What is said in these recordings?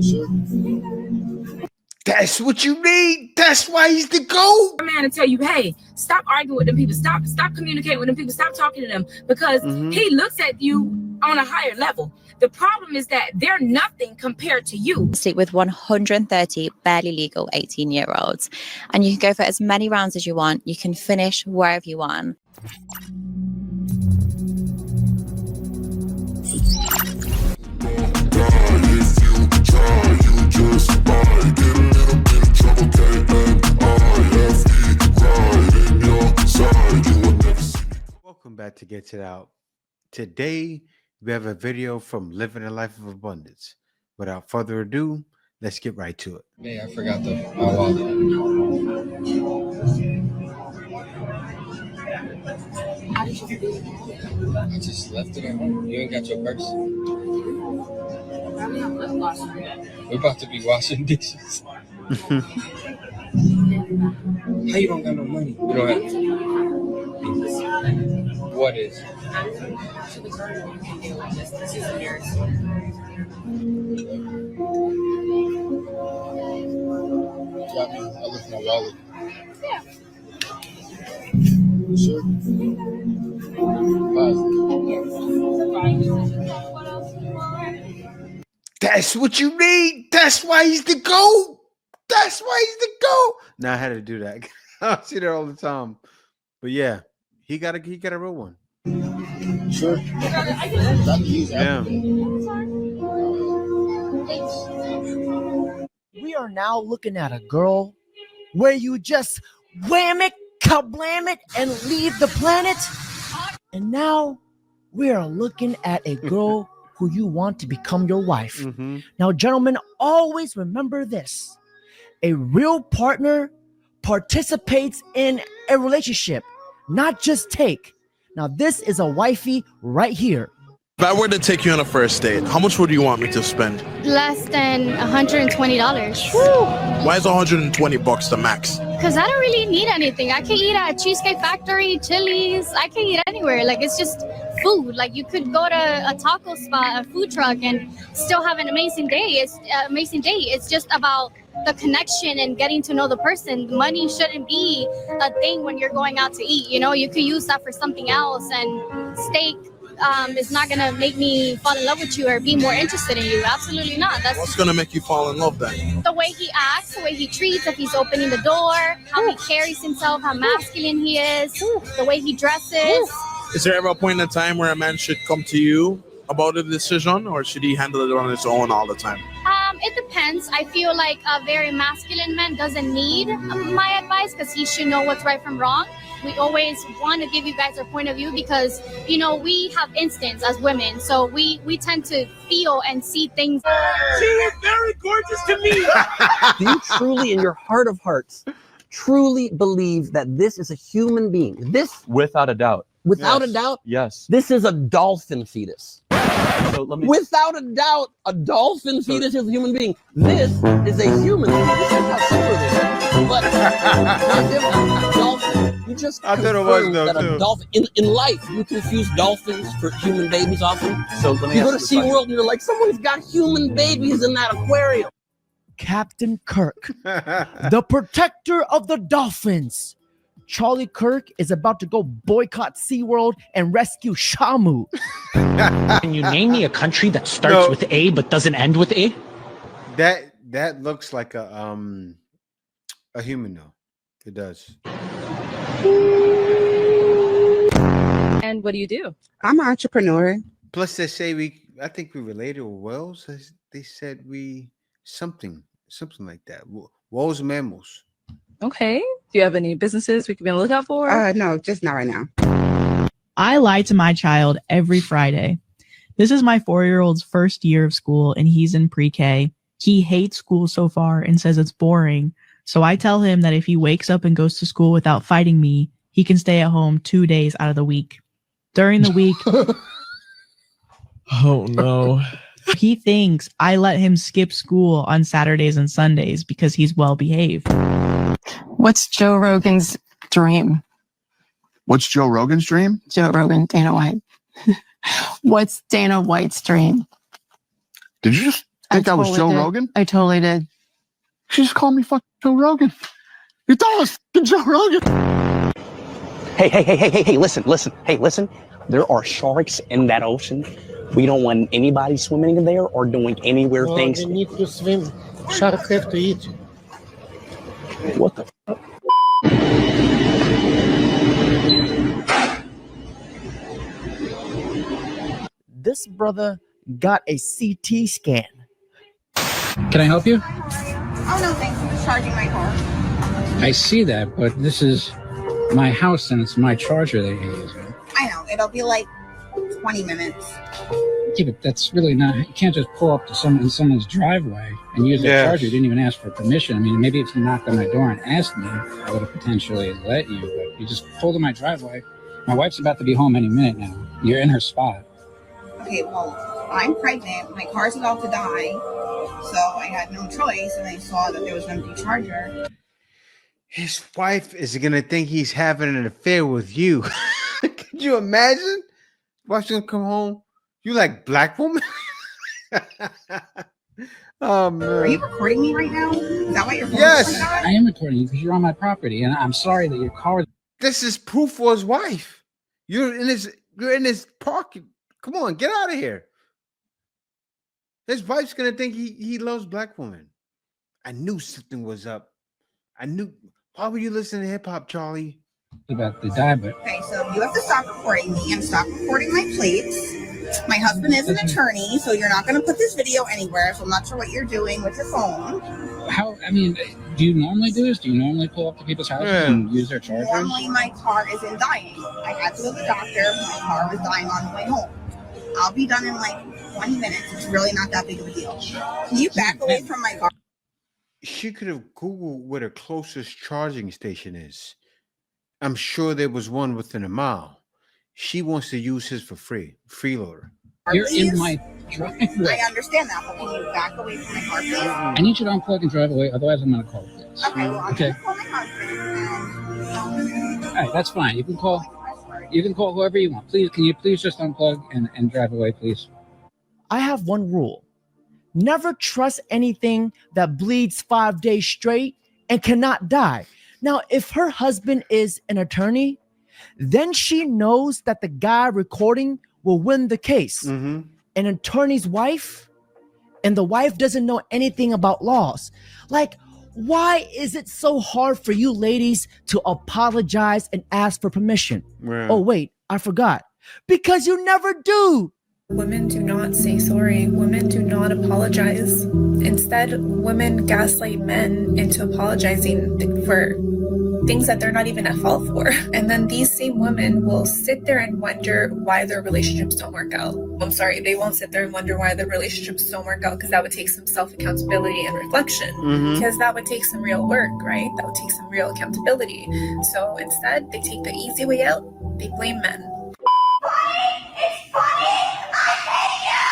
Sure. That's what you need. That's why he's the GOAT. Man to tell you, hey, stop arguing with them people. Stop communicating with them people. Stop talking to them, because he looks at you on a higher level. The problem is that they're nothing compared to you. Sleep with 130 barely legal 18-year-olds, and you can go for as many rounds as you want. You can finish wherever you want. Welcome back to Get It Out. Today we have a video from Living a Life of Abundance. Without further ado, let's get right to it. Man, I forgot my wallet. I just left it at home. You ain't got your purse? We're about to be washing dishes. How you don't got no money? You don't have. What is? Drop me. I left my wallet. Sure. That's what you need. That's why he's the GOAT. That's why he's the GOAT. Now I had to do that. I see that all the time. But yeah, he got a real one. Sure. Yeah. We are now looking at a girl where you just wham it, kablam it, and leave the planet. And now we are looking at a girl who you want to become your wife. Now, gentlemen, always remember this. A real partner participates in a relationship, not just take. Now, this is a wifey right here. If I were to take you on a first date, how much would you want me to spend? Less than $120. Why is $120 the max? Because I don't really need anything. I can eat at Cheesecake Factory, Chili's. I can eat anywhere. Like, it's just food. Like, you could go to a taco spot, a food truck, and still have an amazing day. It's an amazing day. It's just about the connection and getting to know the person. Money shouldn't be a thing when you're going out to eat. You know, you could use that for something else, and steak is not gonna make me fall in love with you or be more interested in you. Absolutely not. That's What's gonna make you fall in love then? the way he acts, the way he treats, if he's opening the door, how he carries himself, how masculine he is, the way he dresses. Is there ever a point in time where a man should come to you about a decision, or should he handle it on his own all the time? It depends. I feel like a very masculine man doesn't need my advice because he should know what's right from wrong. We always want to give you guys our point of view because, you know, we have instincts as women. So we tend to feel and see things. She is very gorgeous to me. Do you truly, in your heart of hearts, truly believe that this is a human being? This, Without a doubt. without a doubt, Yes. this is a dolphin fetus. So let me. Without a doubt, a dolphin fetus is a human being. This is a human being. This is how similar they are. But not different. Dolphin. You just I thought it was confirmed though, that too. a dolphin in life you confuse dolphins for human babies often. So let me You go to ask you a SeaWorld and you're like, someone's got human babies in that aquarium. Captain Kirk, the protector of the dolphins. Charlie Kirk is about to go boycott SeaWorld and rescue Shamu. Can you name me a country that starts with A but doesn't end with A? That looks like a human though. It does. And what do you do? I'm an entrepreneur. Plus they say I think we related with whales. They said we something like that. Whales and mammals. Okay. Do you have any businesses we could be on the lookout for? No, just not right now. I lie to my child every Friday. This is my 4-year-old's first year of school and he's in pre-K. He hates school so far and says it's boring. So I tell him that if he wakes up and goes to school without fighting me, he can stay at home 2 days out of the week. During the week, Oh no. he thinks I let him skip school on Saturdays and Sundays because he's well behaved. What's Joe Rogan's dream? What's Joe Rogan's dream? Joe Rogan, Dana White. What's Dana White's dream? Did you just Think I was Joe Rogan? I totally did. She just called me fucking Joe Rogan. You thought I was fucking Joe Rogan? Hey, listen. There are sharks in that ocean. We don't want anybody swimming in there or doing any weird things. They need to swim. Sharks have to eat. What the fuck? This brother got a CT scan. Can I help you? Oh, no, thanks. I'm just charging my car. I see that, but this is my house and it's my charger that you're using. I know. It'll be like 20 minutes. Yeah, but that's really not, you can't just pull up to someone's driveway and use their charger. You didn't even ask for permission. I mean, maybe if you knocked on my door and asked me, I would have potentially let you, but you just pulled in my driveway. My wife's about to be home any minute now. You're in her spot. Okay, well, I'm pregnant. My car's about to die. So I had no choice, and I saw that there was an empty charger. His wife is going to think he's having an affair with you. Could you imagine? Wife's going to come home. You like black woman? Oh, man. Are you recording me right now? Is that why you're Yes. I am recording you because you're on my property, and I'm sorry that your car. This is proof for his wife. You're in his parking. Come on, get out of here. His wife's gonna think he loves black women. I knew something was up. I knew. Why were you listening to hip hop, Charlie? About the die, but Okay, so you have to stop recording me and stop recording my plates. My husband is an attorney, so you're not going to put this video anywhere, so I'm not sure what you're doing with your phone. how? I mean, do you normally do this? Do you normally pull up to people's houses and use their chargers? Normally, my car isn't dying. I had to go to the doctor. My car was dying on the way home. I'll be done in like 20 minutes. It's really not that big of a deal. Can you back away from my car? She could have Googled where the closest charging station is. I'm sure there was one within a mile. She wants to use his for free. Freeloader. You're in my driveway. I understand that, but can you back away from my car, please? I need you to unplug and drive away, otherwise I'm going to call the police. Okay, well, I'm Okay. going to call my husband. All right, that's fine. You can call whoever you want. Please, can you please just unplug and drive away, please? I have one rule. Never trust anything that bleeds 5 days straight and cannot die. Now, if her husband is an attorney, then she knows that the guy recording will win the case. An attorney's wife, and the wife doesn't know anything about laws. Like, why is it so hard for you ladies to apologize and ask for permission? Right. Oh, wait, I forgot. Because you never do. Women do not say sorry. Women do not apologize. Instead, women gaslight men into apologizing for things that they're not even at fault for. And then these same women will sit there and wonder why their relationships don't work out. I'm sorry, they won't sit there and wonder why their relationships don't work out, because that would take some self-accountability and reflection. Because that would take some real work, right? That would take some real accountability. So instead, they take the easy way out. They blame men. It's funny! I hate you!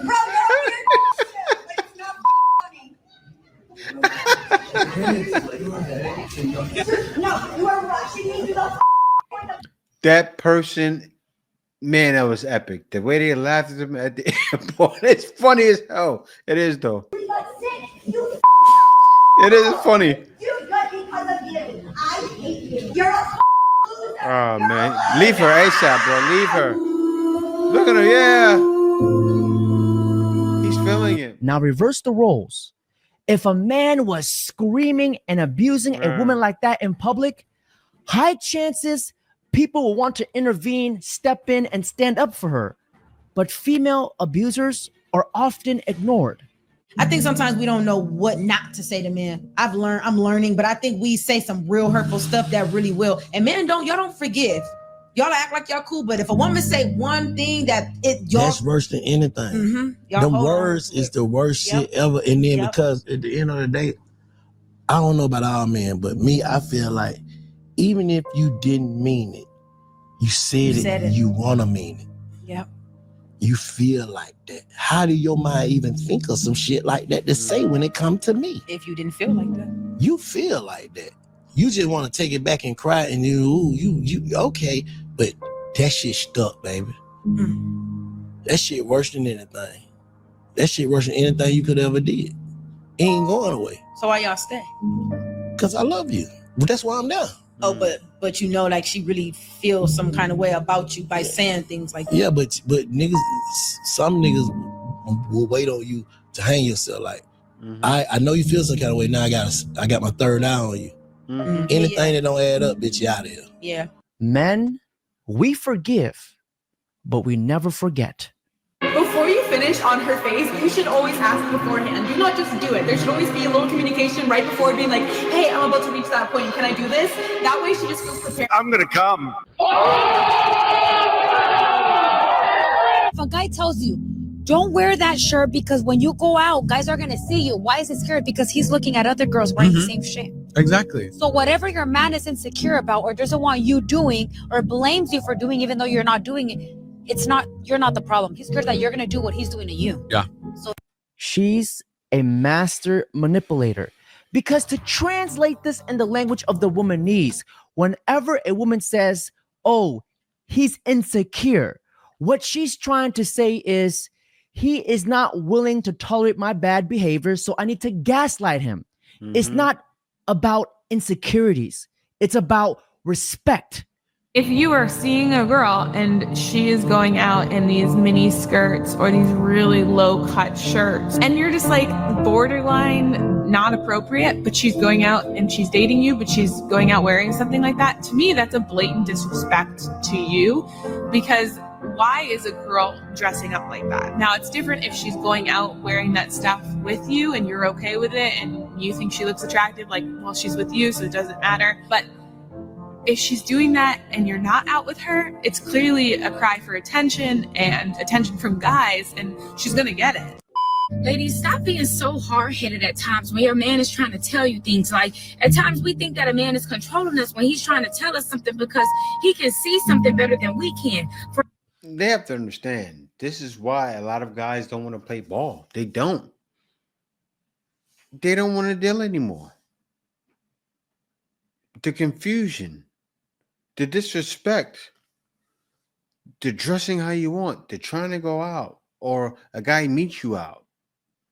Bro, it's not funny. No, you are rushing me to the That person, man, that was epic. The way they laughed at him at the airport, it's funny as hell. It is, though. It is funny. You got because of you. I hate you. You're a Oh, man. Leave her ASAP, bro. Leave her. Look at her. Yeah. He's feeling it. Now reverse the roles. If a man was screaming and abusing a woman like that in public, high chances people will want to intervene, step in, and stand up for her. But female abusers are often ignored. I think sometimes we don't know what not to say to men. I'm learning, but I think we say some real hurtful stuff that really will. And men y'all don't forgive. Y'all act like y'all cool, but if a woman say one thing that's worse than anything. The words is the worst shit ever. And then because at the end of the day, I don't know about all men, but me, I feel like even if you didn't mean it, you said it. You want to mean it. Yep. You feel like that. How do your mind even think of some shit like that to say when it comes to me? If you didn't feel like that. You feel like that. You just want to take it back and cry and you okay, but that shit stuck, baby. That shit worse than anything. That shit worse than anything you could ever did. It ain't going away. So why y'all stay? Cause I love you. But that's why I'm there. Oh, but you know, like she really feels some kind of way about you by saying things like that. Yeah, but niggas, some niggas will wait on you to hang yourself. Like, I know you feel some kind of way. Now I got my third eye on you. Anything that don't add up, bitch, you out of here. Yeah. Men, we forgive, but we never forget. Before you finish on her face, you should always ask beforehand. Do not just do it. There should always be a little communication right before being like, hey, I'm about to reach that point. Can I do this? That way she just feels prepared. I'm gonna come. If a guy tells you, don't wear that shirt because when you go out, guys are gonna see you. Why is he scared? Because he's looking at other girls wearing the same shit. Exactly. So whatever your man is insecure about or doesn't want you doing or blames you for doing even though you're not doing it, you're not the problem. He's scared that you're gonna do what he's doing to you. Yeah. So She's a master manipulator. Because to translate this in the language of the womanese, whenever a woman says, oh, he's insecure, what she's trying to say is, he is not willing to tolerate my bad behavior, so I need to gaslight him. It's not about insecurities. It's about respect. If you are seeing a girl and she is going out in these mini skirts or these really low cut shirts and you're just like borderline not appropriate, but she's going out and she's dating you, but she's going out wearing something like that, to me, that's a blatant disrespect to you, because why is a girl dressing up like that? Now, it's different if she's going out wearing that stuff with you and you're okay with it and you think she looks attractive, like, well, she's with you, so it doesn't matter. But if she's doing that and you're not out with her, it's clearly a cry for attention and attention from guys, and she's gonna get it. ladies, stop being so hard-headed at times when your man is trying to tell you things. Like, at times we think that a man is controlling us when he's trying to tell us something because he can see something better than we can. They have to understand, this is why a lot of guys don't want to play ball. They don't want to deal anymore. The confusion, the disrespect, the dressing how you want, the trying to go out, or a guy meets you out.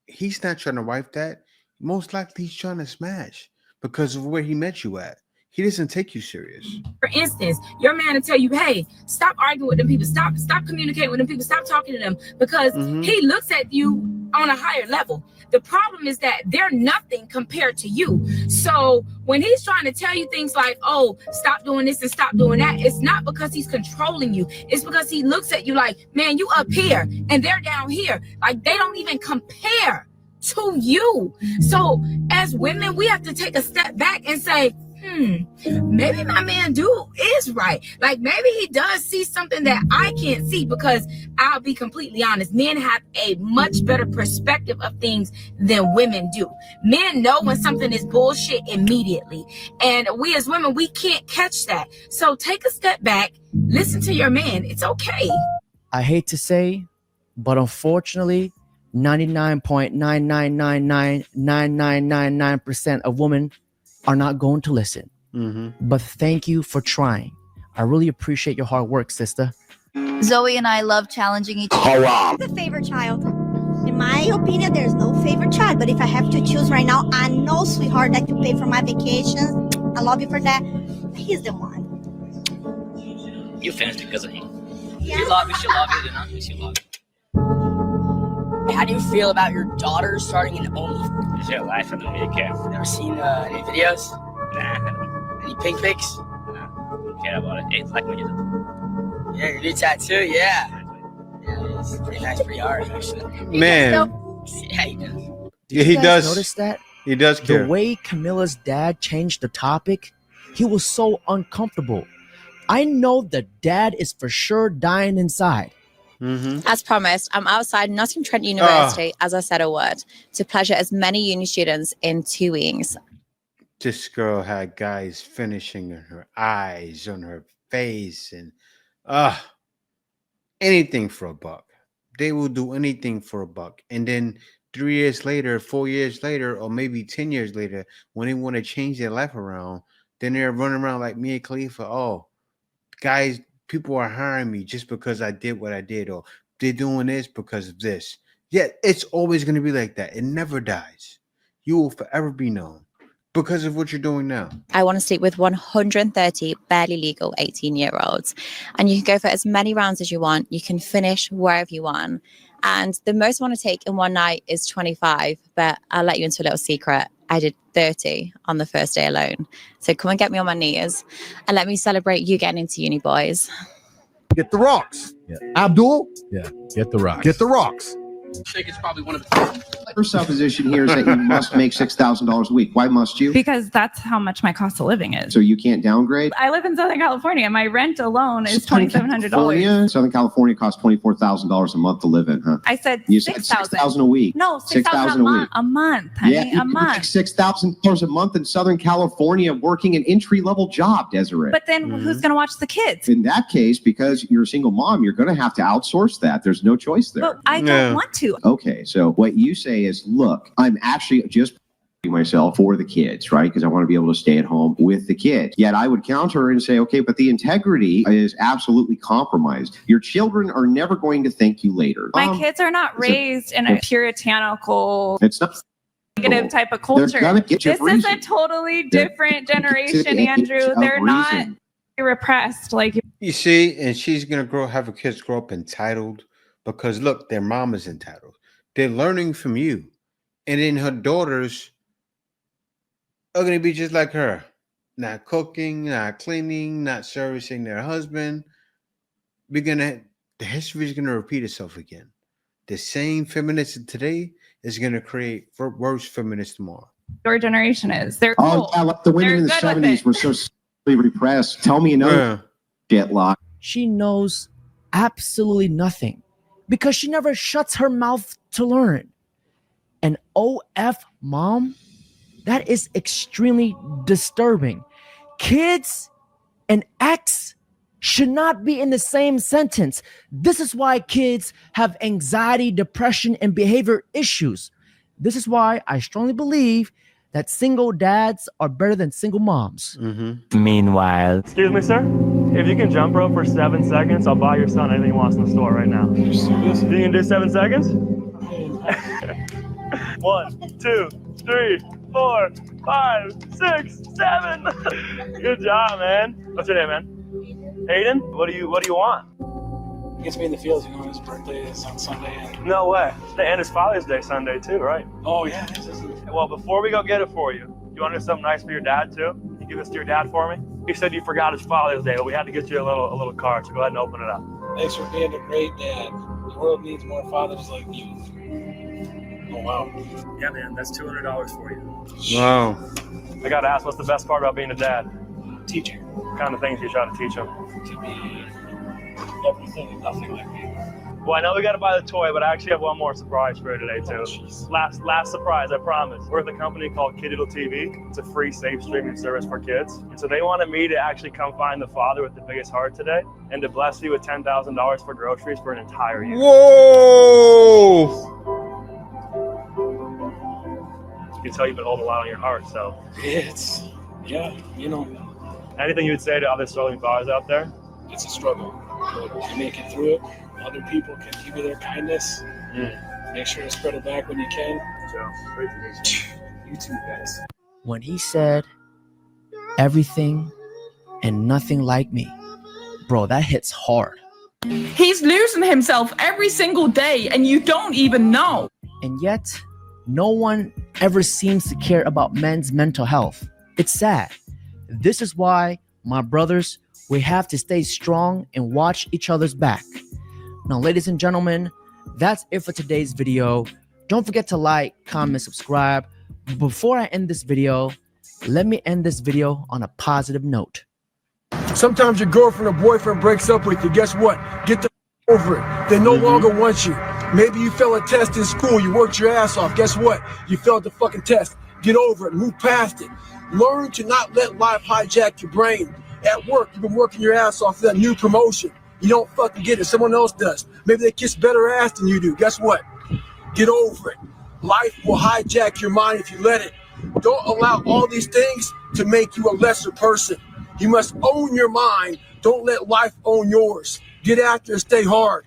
He's not trying to wipe that. Most likely he's trying to smash because of where he met you at. He doesn't take you serious. For instance, your man will tell you, hey, stop arguing with them people. Stop communicating with them people. Stop talking to them because he looks at you on a higher level. The problem is that they're nothing compared to you. So when he's trying to tell you things like, oh, stop doing this and stop doing that, it's not because he's controlling you. It's because he looks at you like, man, you up here and they're down here. Like, they don't even compare to you. So as women, we have to take a step back and say, maybe my man is right. Like, maybe he does see something that I can't see, because I'll be completely honest, men have a much better perspective of things than women do. Men know when something is bullshit immediately, and we as women, we can't catch that. So take a step back, listen to your man. It's okay. I hate to say, but unfortunately, 99.9999999% of women are not going to listen. But thank you for trying. I really appreciate your hard work, sister. Zoe and I love challenging each other. The favorite child. In my opinion, there's no favorite child, but if I have to choose right now, I know, sweetheart, that you pay for my vacations. I love you for that. He's the one. You finished because of him. We should love you, you know? We should love you. How do you feel about your daughter starting an OnlyFans? Is your life from the media? Never seen any videos? Nah. Any pink pics? Nah. Don't care about it. It's like when you do. Yeah, your new tattoo, yeah. Yeah, it's pretty nice, pretty hard, actually. Man. Yeah, he does. Yeah, he does. Notice that? He does care. The way Camilla's dad changed the topic, he was so uncomfortable. I know the dad is for sure dying inside. As promised, I'm outside Nottingham Trent University, as I said a word, to pleasure as many uni students in 2 weeks. This girl had guys finishing in her eyes, on her face, and anything for a buck. They will do anything for a buck. And then 3 years later, 4 years later, or maybe 10 years later, when they want to change their life around, then they're running around like Mia Khalifa. Oh, guys, people are hiring me just because I did what I did, or they're doing this because of this. Yeah, it's always going to be like that. It never dies. You will forever be known because of what you're doing now. I want to sleep with 130 barely legal 18-year-olds. And you can go for as many rounds as you want. You can finish wherever you want. And the most I want to take in one night is 25. But I'll let you into a little secret. I did 30 on the first day alone. So come and get me on my knees and let me celebrate you getting into uni, boys. Get the rocks. Yeah. Abdul? Yeah, get the rocks. Get the rocks. I think it's probably one of the Her supposition here is that you must make $6,000 a week. Why must you? Because that's how much my cost of living is. So you can't downgrade? I live in Southern California. My rent alone is $2,700. Southern California costs $24,000 a month to live in, huh? I said You said $6,000 $6,000 a week. No, $6,000 a month, honey, Yeah, a month. $6,000 a month in Southern California working an entry-level job, Desiree. But then who's going to watch the kids? In that case, because you're a single mom, you're going to have to outsource that. There's no choice there. But I don't want to. Okay, so what you say is, look, I'm actually just myself for the kids, right? Because I want to be able to stay at home with the kids. Yet I would counter and say, okay, but the integrity is absolutely compromised. Your children are never going to thank you later. My kids are not raised in a puritanical, It's not negative type of They're culture. gonna get you This is reason. a totally They're different generation, gonna get Andrew. you They're not reason. repressed like You see, and she's going to have her kids grow up entitled because, look, their mom is entitled. They're learning from you. And then her daughters are going to be just like her. Not cooking, not cleaning, not servicing their husband. The history is going to repeat itself again. The same feminists today is going to create worse feminists tomorrow. your generation is. They're cool. yeah, like the women They're in the good with 70s it. were so repressed. Tell me another shit lie. She knows absolutely nothing because she never shuts her mouth to learn. And OF mom, that is extremely disturbing. Kids and ex should not be in the same sentence. This is why kids have anxiety, depression, and behavior issues. This is why I strongly believe that single dads are better than single moms. Meanwhile. Excuse me, sir. If you can jump rope for 7 seconds, I'll buy your son anything he wants in the store right now. You can do 7 seconds? 1, 2, 3, 4, 5, 6, 7. Good job, man. What's your name, man? Hayden? What do you want? He gets me in the fields, you know, his birthday is on Sunday. No way. And it's Father's Day Sunday too, right? Oh, yeah. Well, before we go get it for you, you want to do something nice for your dad too? You give this to your dad for me? He said you forgot his Father's Day, but we had to get you a little card, so go ahead and open it up. Thanks for being a great dad. The world needs more fathers like you. Oh, wow. Yeah, man, that's $200 for you. Wow. I gotta ask, what's the best part about being a dad? Teaching. What kind of things you try to teach him? To be everything and nothing like me. Well, I know we gotta buy the toy, but I actually have one more surprise for you today, too. Last surprise, I promise. We're with a company called Kiddital TV. It's a free, safe streaming service for kids. And so they wanted me to actually come find the father with the biggest heart today and to bless you with $10,000 for groceries for an entire year. Whoa! You can tell you've been holding a lot on your heart, so. Yeah, you know. Anything you would say to other struggling fathers out there? It's a struggle. But you make it through it. Other people can give you their kindness. Make sure to spread it back when you can. You too, guys. When he said everything and nothing like me, bro, that hits hard. He's losing himself every single day, and you don't even know. And yet, no one ever seems to care about men's mental health. It's sad. This is why, my brothers, we have to stay strong and watch each other's back. Now, ladies and gentlemen, that's it for today's video. Don't forget to like, comment, subscribe. Before I end this video, let me end this video on a positive note. Sometimes your girlfriend or boyfriend breaks up with you. Guess what? Get the over it. They no longer want you. Maybe you failed a test in school. You worked your ass off. Guess what? You failed the fucking test. Get over it. Move past it. Learn to not let life hijack your brain. At work, you've been working your ass off for that new promotion. You don't fucking get it. Someone else does. Maybe they kiss better ass than you do. Guess what? Get over it. Life will hijack your mind if you let it. Don't allow all these things to make you a lesser person. You must own your mind. Don't let life own yours. Get after it. Stay hard.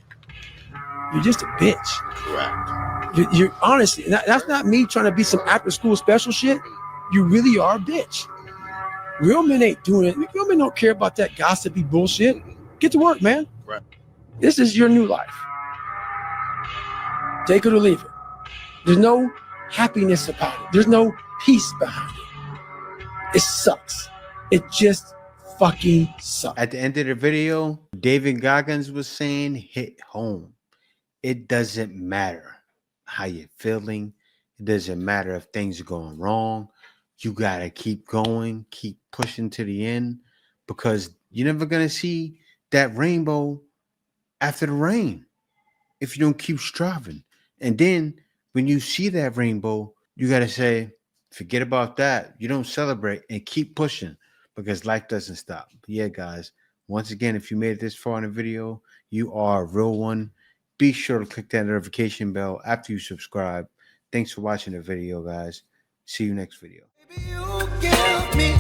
You're just a bitch. Correct. You're honestly, that's not me trying to be some after school special shit. You really are a bitch. Real men ain't doing it. Real men don't care about that gossipy bullshit. Get to work, man. Right. This is your new life. Take it or leave it. There's no happiness about it. There's no peace behind it. It sucks. It just fucking sucks. At the end of the video, David Goggins was saying, hit home. It doesn't matter how you're feeling. It doesn't matter if things are going wrong. You got to keep going, keep pushing to the end, because you're never going to see that rainbow after the rain if you don't keep striving. And then when you see that rainbow, you got to say, forget about that. You don't celebrate and keep pushing, because life doesn't stop. But yeah, guys, once again, if you made it this far in the video, you are a real one. Be sure to click that notification bell after you subscribe. Thanks for watching the video, guys. See you next video. You give me